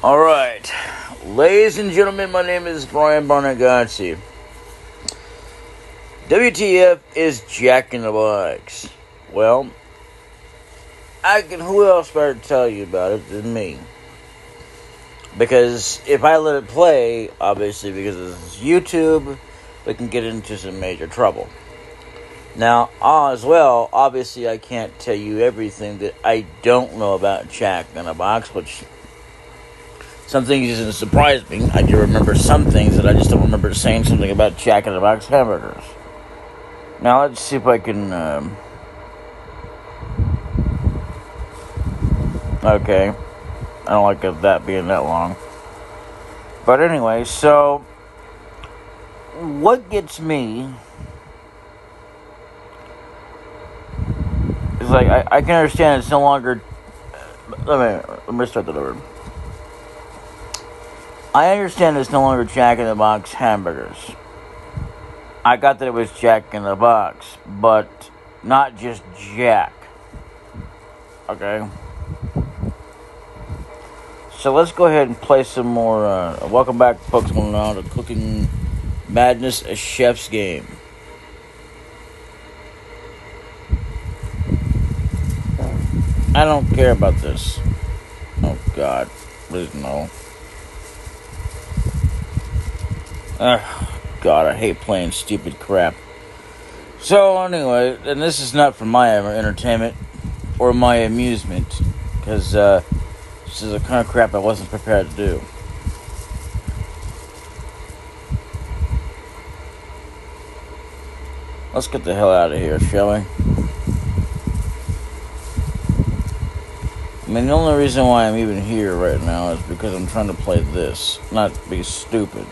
Alright, ladies and gentlemen, my name is Brian Barnagazzi. WTF is Jack in the Box. Well, who else better to tell you about it than me? Because if I let it play, obviously because it's YouTube, we can get into some major trouble. Now, as well, obviously I can't tell you everything that I don't know about Jack in the Box, which some things didn't surprise me. I do remember some things that I just don't remember saying something about Jack in the Box hamburgers. Now, let's see if I can... Okay. I don't like that being that long. But anyway, so... What gets me... is like, I can understand it's no longer... Let me start that over. I understand it's no longer Jack in the Box hamburgers. I got that it was Jack in the Box, but not just Jack. Okay? So let's go ahead and play some more. Welcome back, folks, to Cooking Madness, a chef's game. I don't care about this. Oh, God. Please, no. God, I hate playing stupid crap. So, anyway, and this is not for my entertainment or my amusement, because this is the kind of crap I wasn't prepared to do. Let's get the hell out of here, shall we? I mean, the only reason why I'm even here right now is because I'm trying to play this, not be stupid.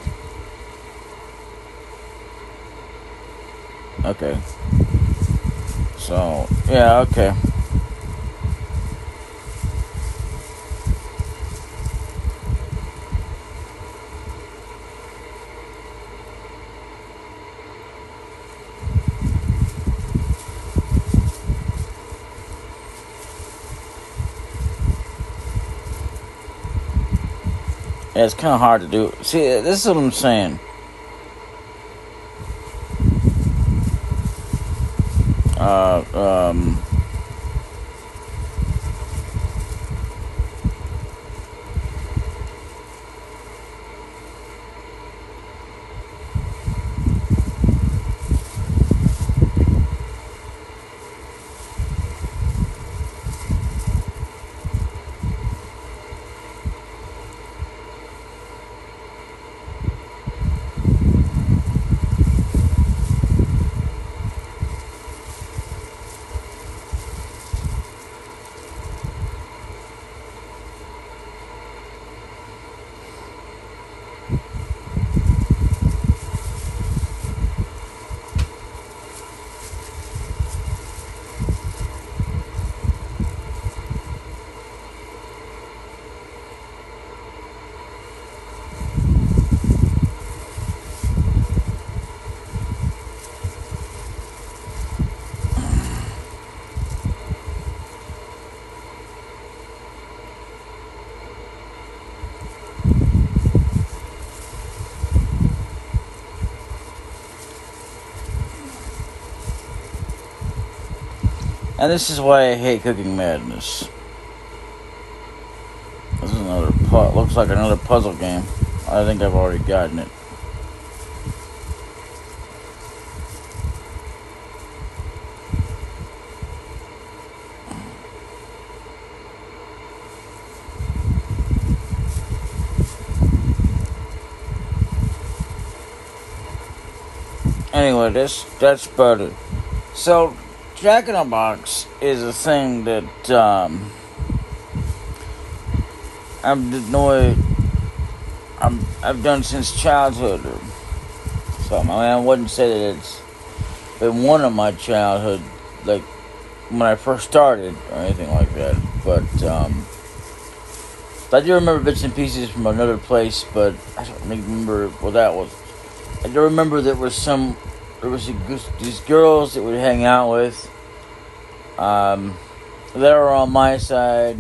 Okay. So, yeah, okay. Yeah, it's kind of hard to do. See, this is what I'm saying. And this is why I hate Cooking Madness. This is looks like another puzzle game. I think I've already gotten it. Anyway, that's about it. So, Jack in the Box is a thing that I've done since childhood. So, I mean, I wouldn't say that it's been one of my childhood, like when I first started or anything like that. But I do remember bits and pieces from another place, but I don't remember what that was. I do remember there was these girls that would hang out with that were on my side,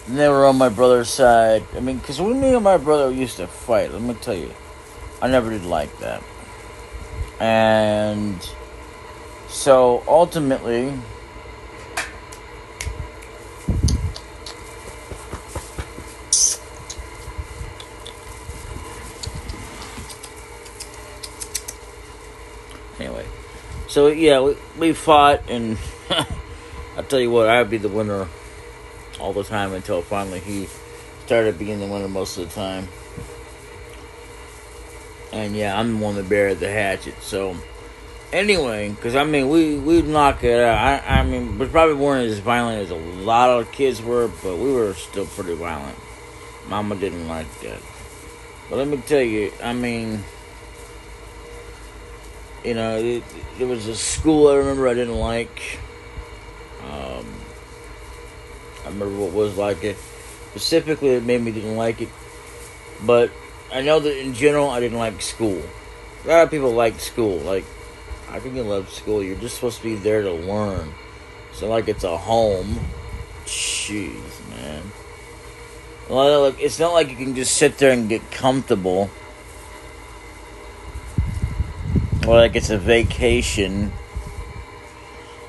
they were on my brother's side. I mean, because when me and my brother used to fight, let me tell you, I never did like that. And so ultimately, anyway, so yeah, we fought, and I'll tell you what, I'd be the winner all the time until finally he started being the winner most of the time. And yeah, I'm the one that buried the hatchet. So anyway, because I mean, we'd knock it out. I mean, we probably weren't as violent as a lot of kids were, but we were still pretty violent. Mama didn't like that. But let me tell you, I mean, you know, there was a school I remember I didn't like. I remember what was like it. Specifically, it made me didn't like it. But I know that in general, I didn't like school. A lot of people like school. Like, how can you love school? You're just supposed to be there to learn. It's not like it's a home. Jeez, man. Like, it's not like you can just sit there and get comfortable. Or like it's a vacation.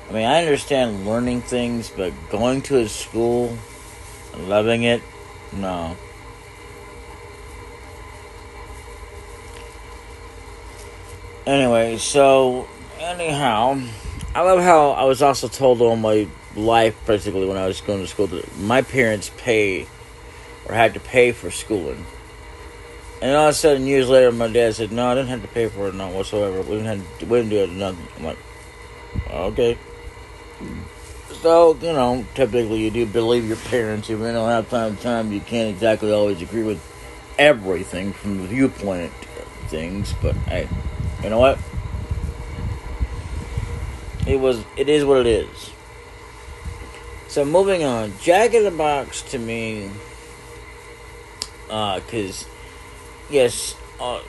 I mean, I understand learning things, but going to a school and loving it, no. Anyway, so, anyhow, I love how I was also told all my life, basically, when I was going to school, that my parents pay, or had to pay for schooling. And all of a sudden, years later, my dad said, no, I didn't have to pay for it, none whatsoever. We didn't do it, nothing. I'm like, okay. So, you know, typically you do believe your parents, even though half time you can't exactly always agree with everything from the viewpoint of things, but hey, you know what? It is what it is. So moving on, Jack in the Box to me, cause, yes, was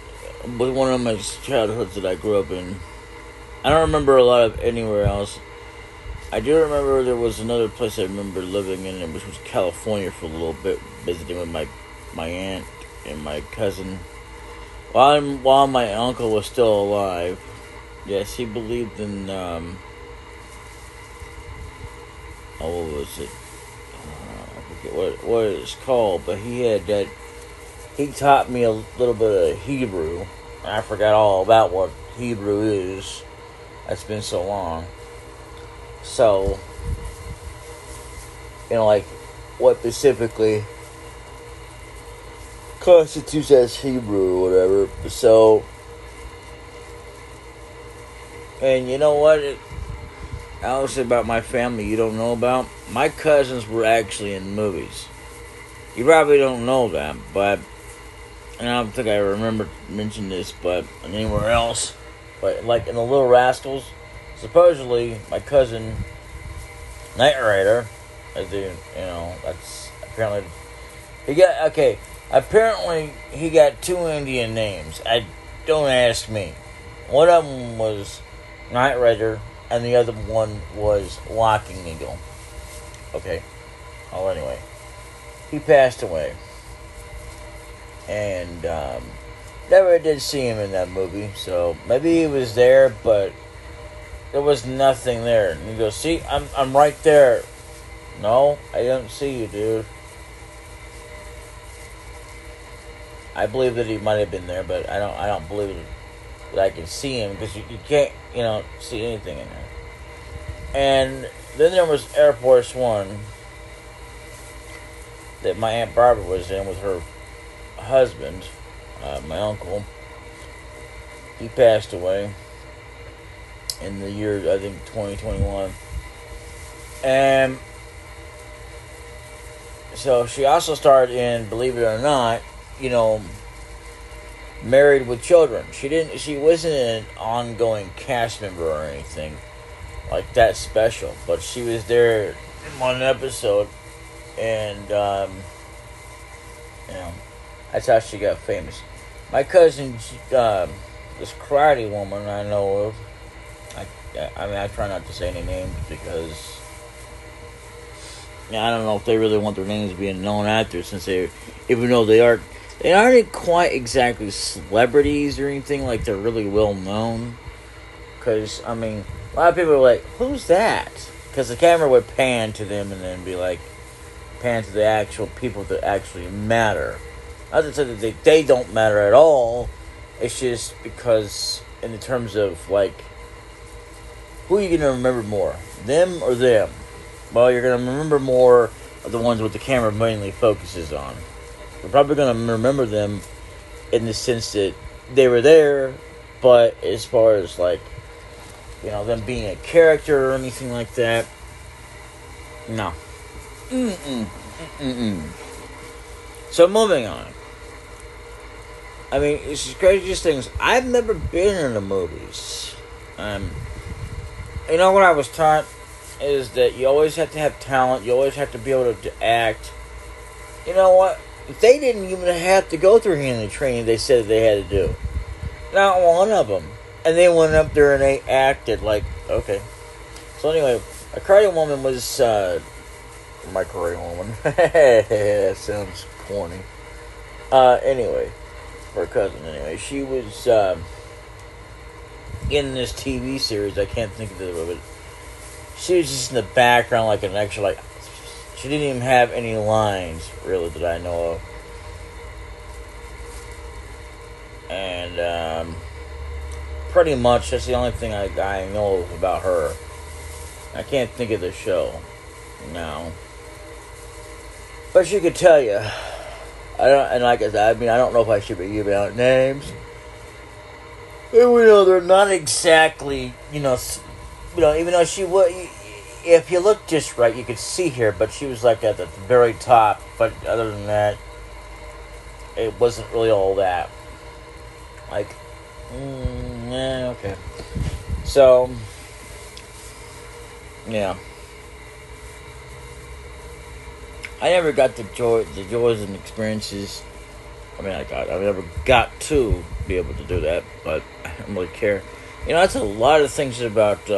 one of my childhoods that I grew up in. I don't remember a lot of anywhere else. I do remember there was another place I remember living in, which was California for a little bit, visiting with my aunt and my cousin. While my uncle was still alive, yes, he believed in, what was it? I forget what it's called, but he taught me a little bit of Hebrew. I forgot all about what Hebrew is. It's been so long. So, you know, like, what specifically constitutes as Hebrew or whatever. So, and you know what? Honestly, about my family you don't know about, my cousins were actually in movies. You probably don't know that, but, and I don't think I remember mentioning this, but anywhere else, but like in The Little Rascals, supposedly my cousin Knight Rider, that's apparently apparently he got two Indian names. Don't ask me. One of them was Knight Rider, and the other one was Walking Eagle. Okay. Oh, anyway, he passed away, and never did see him in that movie. So maybe he was there, but there was nothing there. And he goes, "See, I'm right there." No, I don't see you, dude. I believe that he might have been there, but I don't believe that I can see him, because you can't, see anything in there. And then there was Air Force One that my Aunt Barbara was in with her husband, my uncle. He passed away in the year, I think, 2021. And so she also starred in, believe it or not, Married with Children. She wasn't an ongoing cast member or anything like that special, but she was there in one episode, and that's how she got famous. My cousin, this karate woman I know of, I try not to say any names because I don't know if they really want their names being known after, since even though they aren't quite exactly celebrities or anything, like they're really well known. Because, I mean, a lot of people are like, who's that? Because the camera would pan to them and then be like, pan to the actual people that actually matter. Not to say that they don't matter at all. It's just because, in the terms of, like, who are you going to remember more? Them or them? Well, you're going to remember more of the ones with the camera mainly focuses on. We're probably going to remember them in the sense that they were there, but as far as, like, them being a character or anything like that, no. So, moving on. I mean, it's the craziest things. I've never been in the movies. What I was taught is that you always have to have talent. You always have to be able to act. You know what? They didn't even have to go through any of the training they said they had to do. Not one of them. And they went up there and they acted like, okay. So anyway, a Karate Woman was, my Karate Woman. That sounds corny. Anyway, her cousin anyway. She was, in this TV series, I can't think of it. She was just in the background like an extra, like, she didn't even have any lines, really, that I know of. And, pretty much, that's the only thing I know about her. I can't think of the show now. But she could tell you. Like I said, I don't know if I should be giving out names. And we know they're not exactly, even though she would, if you look just right, you could see her, but she was like at the very top. But other than that, it wasn't really all that. Like, okay. So, yeah. I never got the joys and experiences. I never got to be able to do that, but I don't really care. That's a lot of things about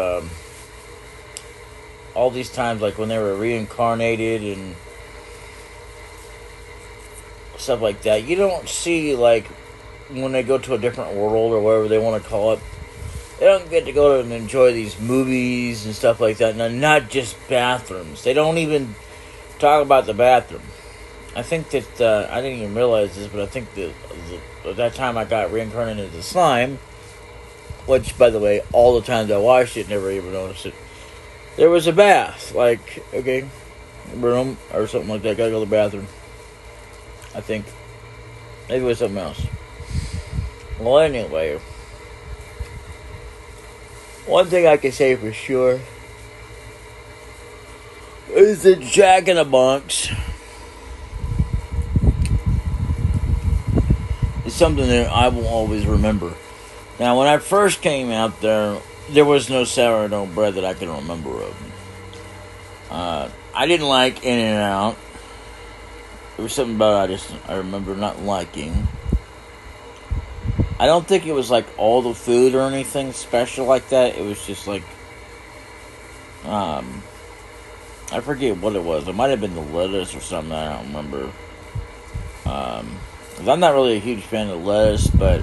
all these times, like when they were reincarnated and stuff like that. You don't see, like, when they go to a different world or whatever they want to call it, they don't get to go and enjoy these movies and stuff like that. And not just bathrooms. They don't even talk about the bathroom. I think that, I didn't even realize this, but I think that at that time I got reincarnated as slime, which, by the way, all the times I watched it, never even noticed it. There was a bath, like, okay, room or something like that. Gotta go to the bathroom. I think. Maybe it was something else. Well, anyway, one thing I can say for sure is that Jack in the Box is something that I will always remember. Now, when I first came out there was no sourdough bread that I can remember of. I didn't like In-N-Out. There was something about it I remember not liking. I don't think it was like all the food or anything special like that. It was just like, I forget what it was. It might have been the lettuce or something. I don't remember. 'Cause I'm not really a huge fan of lettuce, but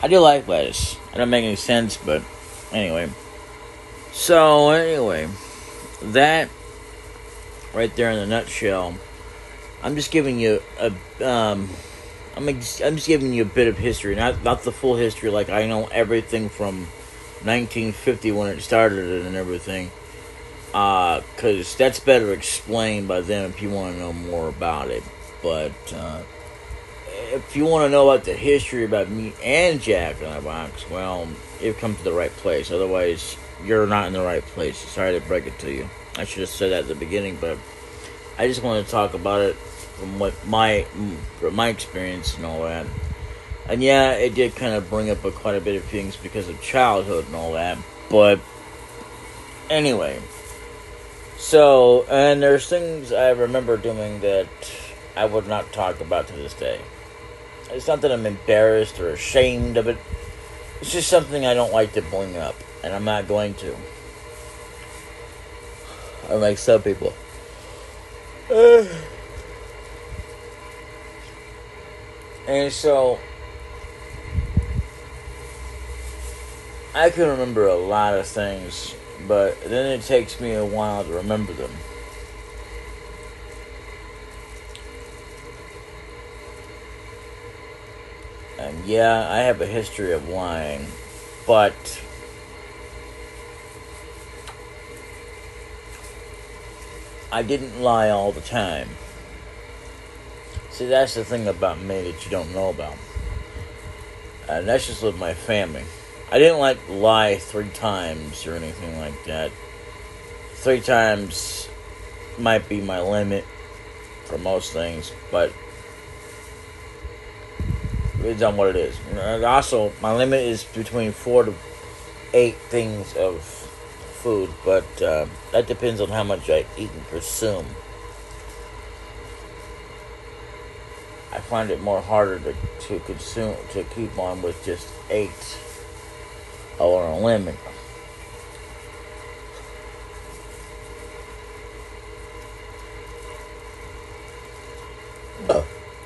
I do like lettuce. It doesn't make any sense, but anyway. So anyway, that right there in a nutshell. I'm just giving you I'm just giving you a bit of history, not the full history. Like, I know everything from 1950 when it started and everything. Because that's better explained by them if you want to know more about it. But if you want to know about the history about me and Jack in the Box, well, you've come to the right place. Otherwise, you're not in the right place. Sorry to break it to you. I should have said that at the beginning, but I just want to talk about it from my experience and all that. And yeah, it did kind of bring up quite a bit of things because of childhood and all that. But anyway, so, and there's things I remember doing that I would not talk about to this day. It's not that I'm embarrassed or ashamed of it. It's just something I don't like to bring up, and I'm not going to. Unlike some people. Uh, and so I can remember a lot of things, but then it takes me a while to remember them. And yeah, I have a history of lying, but I didn't lie all the time. See, that's the thing about me that you don't know about. And that's just with my family. I didn't lie 3 times or anything like that. 3 times might be my limit for most things, but it's on what it is. And also, my limit is between 4 to 8 things of food, but that depends on how much I eat and consume. I find it more harder to consume, to keep on with just 8 or a limit.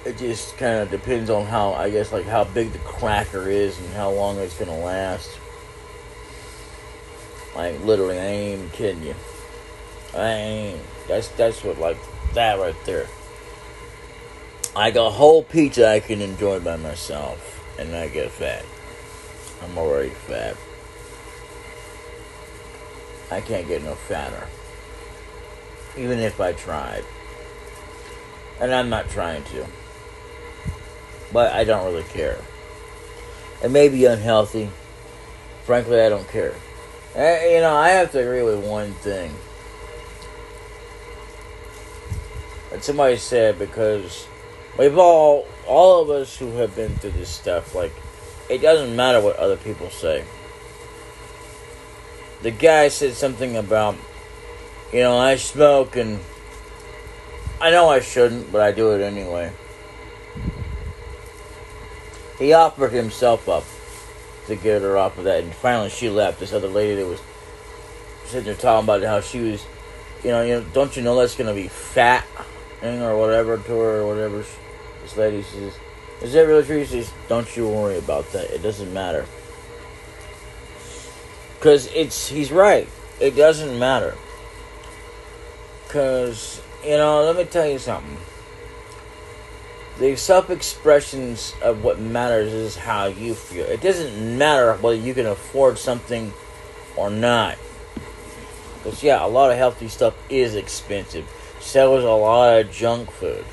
It just kind of depends on how, I guess, like how big the cracker is and how long it's gonna last. Like literally, I ain't even kidding you. I ain't. That's what, like that right there. Like a whole pizza I can enjoy by myself and not get fat. I'm already fat. I can't get no fatter. Even if I tried. And I'm not trying to. But I don't really care. It may be unhealthy. Frankly, I don't care. I have to agree with one thing. That somebody said, because we've all of us who have been through this stuff, like, it doesn't matter what other people say. The guy said something about, I smoke and I know I shouldn't, but I do it anyway. He offered himself up to get her off of that, and finally she left. This other lady that was sitting there talking about how she was, don't you know that's going to be fat, or whatever to her, or whatever. This lady says, is that really true? She says, don't you worry about that. It doesn't matter. Because he's right. It doesn't matter. Because, let me tell you something. The self-expressions of what matters is how you feel. It doesn't matter whether you can afford something or not. Because, yeah, a lot of healthy stuff is expensive. So is a lot of junk food.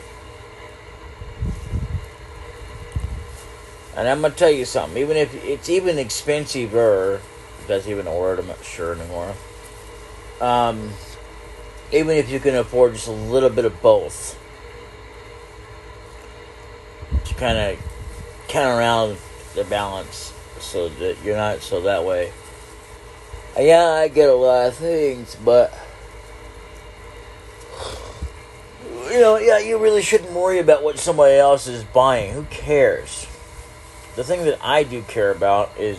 And I'm going to tell you something. Even if it's even expensiver, if that's even a word, I'm not sure anymore. Even if you can afford just a little bit of both, to kind of around the balance, so that you're not so that way. Yeah, I get a lot of things, but you really shouldn't worry about what somebody else is buying. Who cares? The thing that I do care about is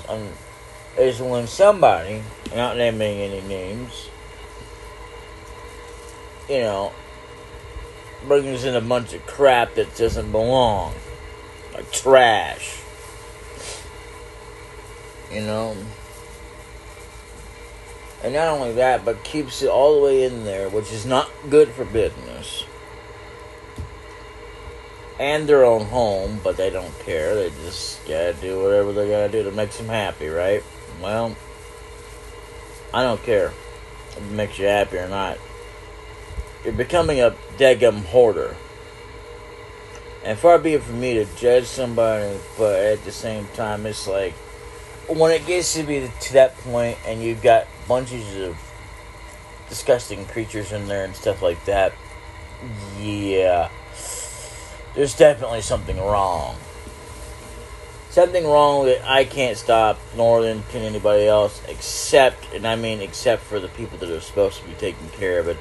when somebody, not naming any names, brings in a bunch of crap that doesn't belong. Like trash. And not only that, but keeps it all the way in there, which is not good for business. And their own home, but they don't care. They just gotta do whatever they gotta do to make them happy, right? Well, I don't care if it makes you happy or not. You're becoming a daggum hoarder. And far be it from me to judge somebody, but at the same time, it's like, when it gets to be to that point, and you've got bunches of disgusting creatures in there and stuff like that, yeah, there's definitely something wrong. Something wrong that I can't stop, nor can anybody else, except for the people that are supposed to be taking care of it,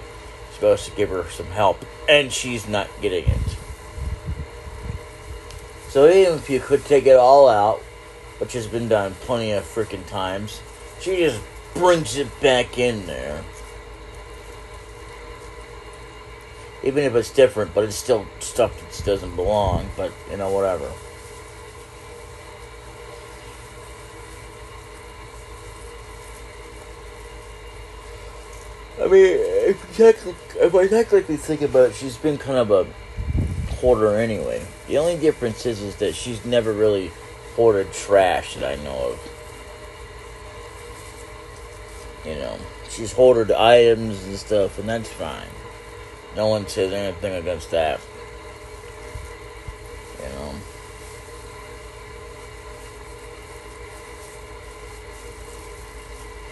supposed to give her some help, and she's not getting it. So even if you could take it all out, which has been done plenty of freaking times, she just brings it back in there. Even if it's different, but it's still stuff that doesn't belong. But, whatever. I mean, if I technically think about it, she's been kind of a hoarder anyway. The only difference is that she's never really hoarded trash that I know of. She's hoarded items and stuff, and that's fine. No one says anything against that.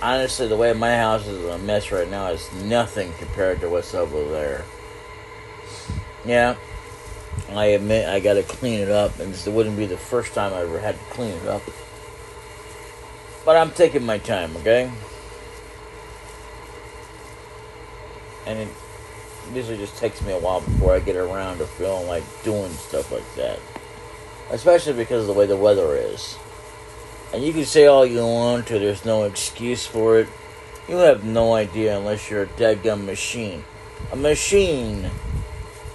Honestly, the way my house is a mess right now is nothing compared to what's over there. Yeah, I admit I gotta clean it up, and this wouldn't be the first time I ever had to clean it up. But I'm taking my time, okay? And it usually just takes me a while before I get around to feeling like doing stuff like that. Especially because of the way the weather is. And you can say all you want to, there's no excuse for it. You have no idea unless you're a dadgum machine. A machine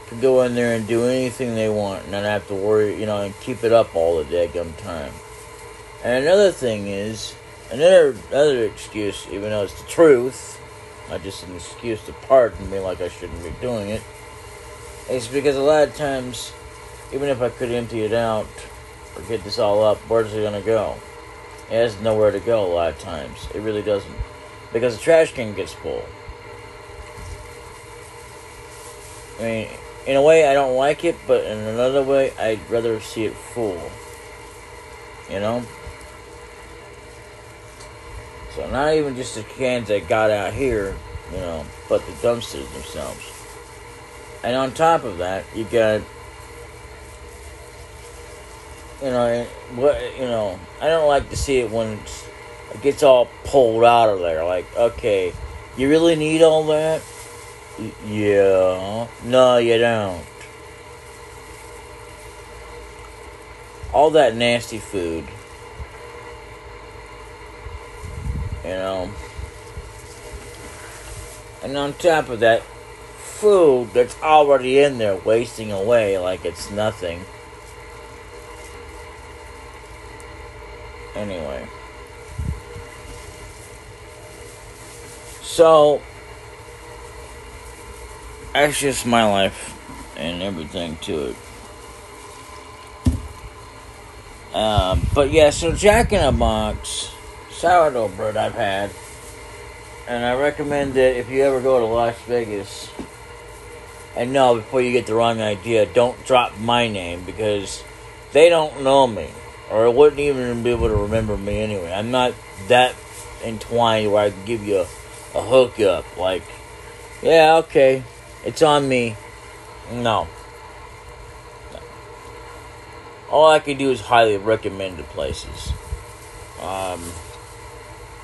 can go in there and do anything they want and not have to worry, and keep it up all the dadgum time. And another thing is, another excuse, even though it's the truth, not just an excuse to pardon me like I shouldn't be doing it, is because a lot of times, even if I could empty it out or get this all up, where's it going to go? It has nowhere to go a lot of times. It really doesn't. Because the trash can gets full. I mean, in a way I don't like it, but in another way I'd rather see it full. So not even just the cans that got out here, but the dumpsters themselves. And on top of that, you got, I don't like to see it when it gets all pulled out of there. Like, okay, you really need all that? Yeah. No, you don't. All that nasty food. And on top of that, food that's already in there wasting away like it's nothing. Anyway. So, that's just my life and everything to it. But yeah, so Jack in a Box sourdough bread I've had. And I recommend that if you ever go to Las Vegas, and no, before you get the wrong idea, don't drop my name because they don't know me. Or wouldn't even be able to remember me anyway. I'm not that entwined where I can give you a hookup. Like, yeah, okay, it's on me. No. All I can do is highly recommend the places.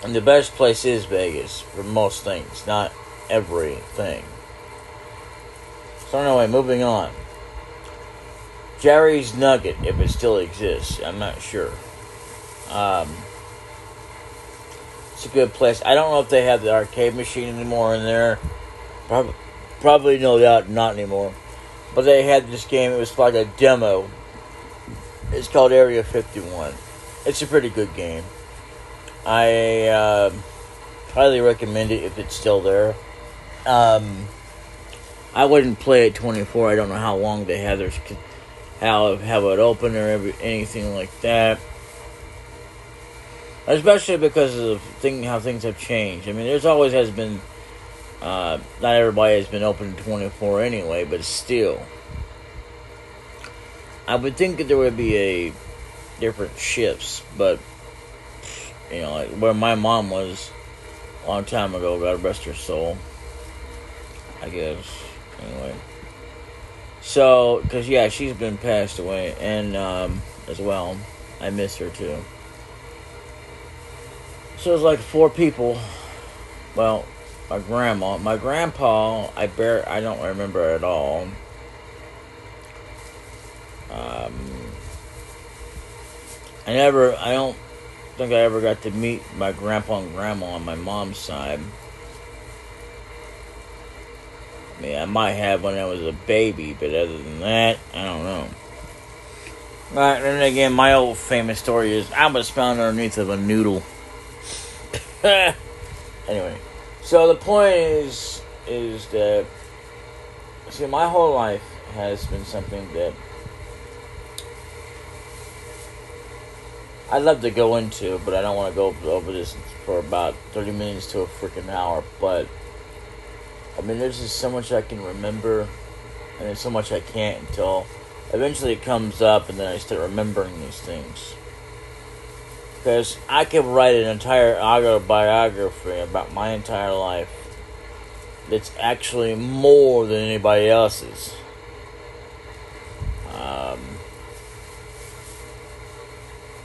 And the best place is Vegas for most things, not everything. So anyway, moving on. Jerry's Nugget, if it still exists, I'm not sure. It's a good place. I don't know if they have the arcade machine anymore in there. Probably no doubt not anymore. But they had this game. It was like a demo. It's called Area 51. It's a pretty good game. I highly recommend it if it's still there. I wouldn't play it 24. I don't know how long they have have it open or anything like that. Especially because of how things have changed. I mean, there's always has been. Not everybody has been open 24 anyway, but still. I would think that there would be different shifts, but like where my mom was a long time ago, God rest her soul, I guess. Anyway. So, because, yeah, she's been passed away, and, as well, I miss her, too. So, it was like 4 people. Well, my grandma. My grandpa, I don't remember at all. I don't think I ever got to meet my grandpa and grandma on my mom's side. I mean, I might have when I was a baby, but other than that, I don't know. But then again, my old famous story is I was found underneath of a noodle. Anyway, so the point is that, see, my whole life has been something that I'd love to go into, but I don't want to go over this for about 30 minutes to a freaking hour. But, I mean, there's just so much I can remember, and there's so much I can't until eventually it comes up, and then I start remembering these things. Because I could write an entire autobiography about my entire life that's actually more than anybody else's.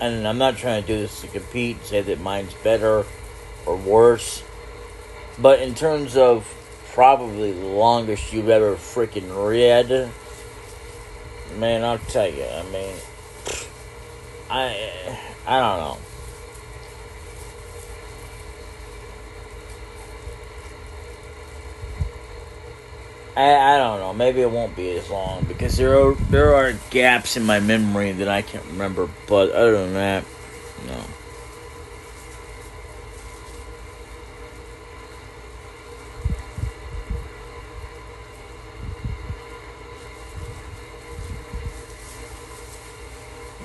And I'm not trying to do this to compete and say that mine's better or worse. But in terms of probably the longest you've ever freaking read, man, I'll tell you, I mean, I don't know. I don't know. Maybe it won't be as long because there are gaps in my memory that I can't remember. But other than that, no.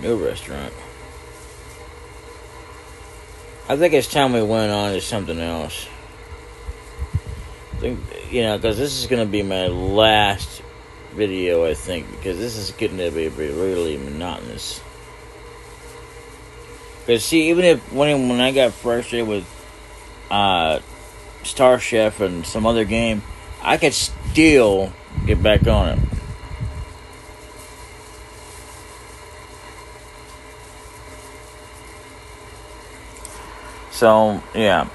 New restaurant. I think it's time we went on to something else. I think, because this is going to be my last video, I think, because this is getting to be really monotonous. Because, see, even if when I got frustrated with Star Chef and some other game, I could still get back on it. So, yeah.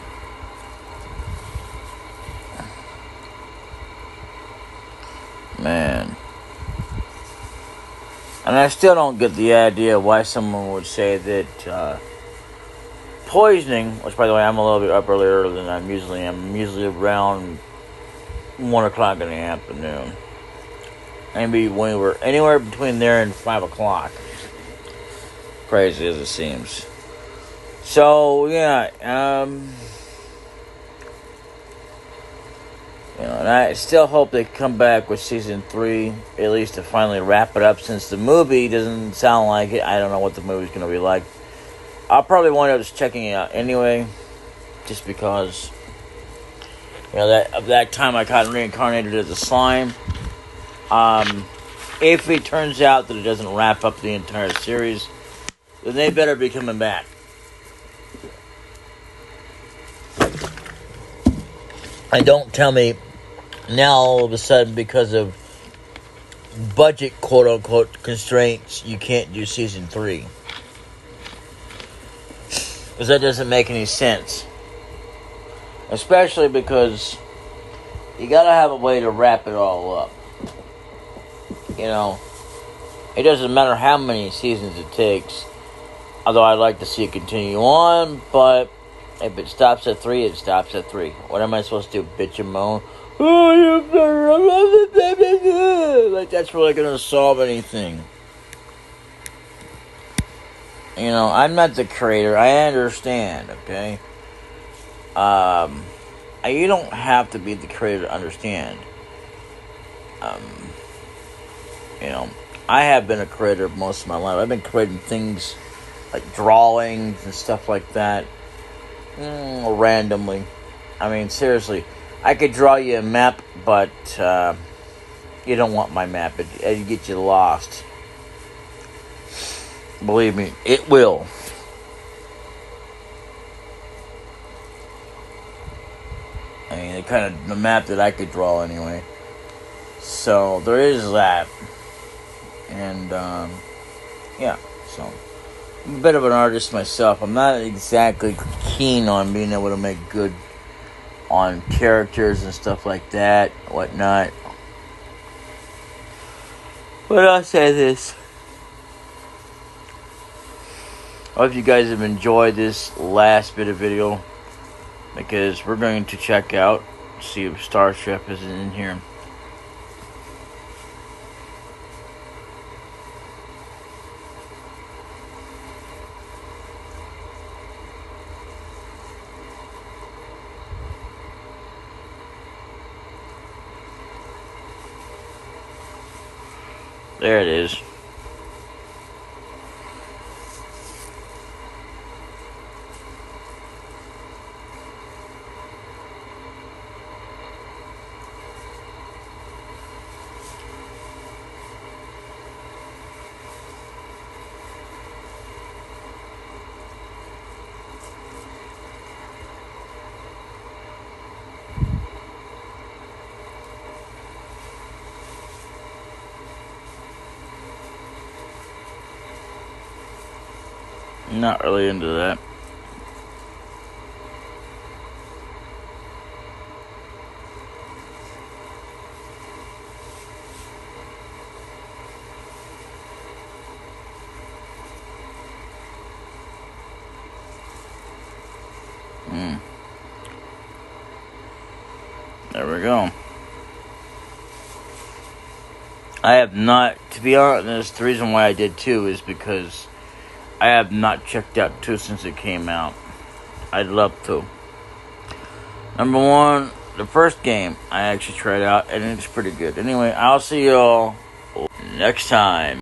Man. And I still don't get the idea why someone would say that poisoning, which by the way I'm a little bit up earlier than I'm usually am. I'm usually around 1 o'clock in the afternoon. Maybe when we were anywhere between there and 5 o'clock. Crazy as it seems. So, yeah, and I still hope they come back with season 3, at least to finally wrap it up, since the movie doesn't sound like it. I don't know what the movie's going to be like. I'll probably wind up just checking it out anyway, just because, that time I got reincarnated as a slime. If it turns out that it doesn't wrap up the entire series, then they better be coming back. And don't tell me now all of a sudden because of budget quote-unquote constraints you can't do season 3. Because that doesn't make any sense. Especially because you gotta have a way to wrap it all up. It doesn't matter how many seasons it takes. Although I'd like to see it continue on, but if it stops at 3, it stops at 3. What am I supposed to do? Bitch and moan? Like, that's really going to solve anything. I'm not the creator. I understand, okay? You don't have to be the creator to understand. I have been a creator most of my life. I've been creating things like drawings and stuff like that. Randomly. I mean, seriously, I could draw you a map, but you don't want my map. It'd get you lost. Believe me, it will. I mean, the map that I could draw anyway. So there is that, and yeah. So I'm a bit of an artist myself. I'm not exactly keen on being able to make good on characters and stuff like that, whatnot. But I'll say this. I hope you guys have enjoyed this last bit of video, because we're going to check out, see if Star Chef is in here. There it is. Not really into that. There we go. I have not, to be honest, the reason why I did 2 is because I have not checked out 2 since it came out. I'd love to. Number 1, the first game I actually tried out, and it's pretty good. Anyway, I'll see y'all next time.